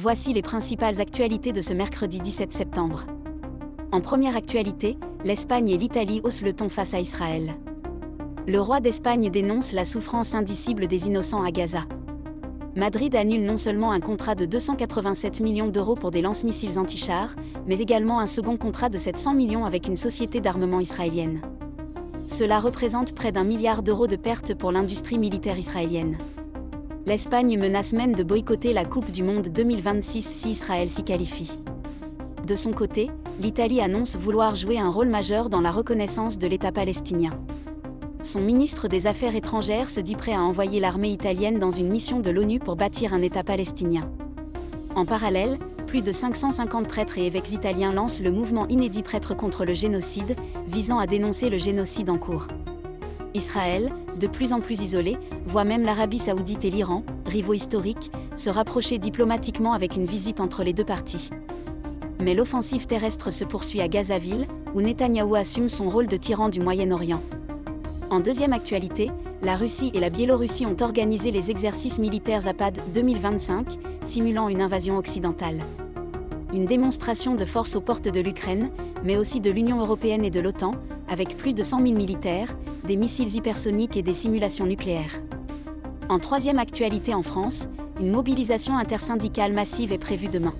Voici les principales actualités de ce mercredi 17 septembre. En première actualité, l'Espagne et l'Italie haussent le ton face à Israël. Le roi d'Espagne dénonce la souffrance indicible des innocents à Gaza. Madrid annule non seulement un contrat de 287 millions d'euros pour des lance-missiles anti-chars, mais également un second contrat de 700 millions avec une société d'armement israélienne. Cela représente près d'1 milliard d'euros de pertes pour l'industrie militaire israélienne. L'Espagne menace même de boycotter la Coupe du Monde 2026 si Israël s'y qualifie. De son côté, l'Italie annonce vouloir jouer un rôle majeur dans la reconnaissance de l'État palestinien. Son ministre des Affaires étrangères se dit prêt à envoyer l'armée italienne dans une mission de l'ONU pour bâtir un État palestinien. En parallèle, plus de 550 prêtres et évêques italiens lancent le mouvement inédit Prêtres contre le génocide, visant à dénoncer le génocide en cours. Israël, de plus en plus isolé, voit même l'Arabie saoudite et l'Iran, rivaux historiques, se rapprocher diplomatiquement avec une visite entre les deux parties. Mais l'offensive terrestre se poursuit à Gazaville, où Netanyahou assume son rôle de tyran du Moyen-Orient. En deuxième actualité, la Russie et la Biélorussie ont organisé les exercices militaires Zapad 2025, simulant une invasion occidentale. Une démonstration de force aux portes de l'Ukraine, mais aussi de l'Union européenne et de l'OTAN, avec plus de 100 000 militaires, des missiles hypersoniques et des simulations nucléaires. En troisième actualité en France, une mobilisation intersyndicale massive est prévue demain.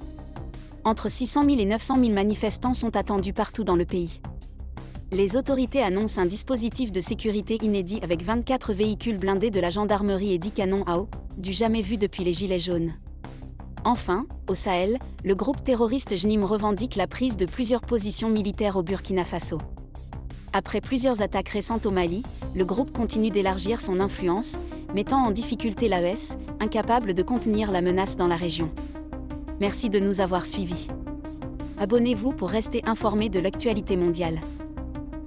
Entre 600 000 et 900 000 manifestants sont attendus partout dans le pays. Les autorités annoncent un dispositif de sécurité inédit avec 24 véhicules blindés de la gendarmerie et 10 canons à eau, du jamais vu depuis les Gilets jaunes. Enfin, au Sahel, le groupe terroriste JNIM revendique la prise de plusieurs positions militaires au Burkina Faso. Après plusieurs attaques récentes au Mali, le groupe continue d'élargir son influence, mettant en difficulté l'AES, incapable de contenir la menace dans la région. Merci de nous avoir suivis. Abonnez-vous pour rester informé de l'actualité mondiale.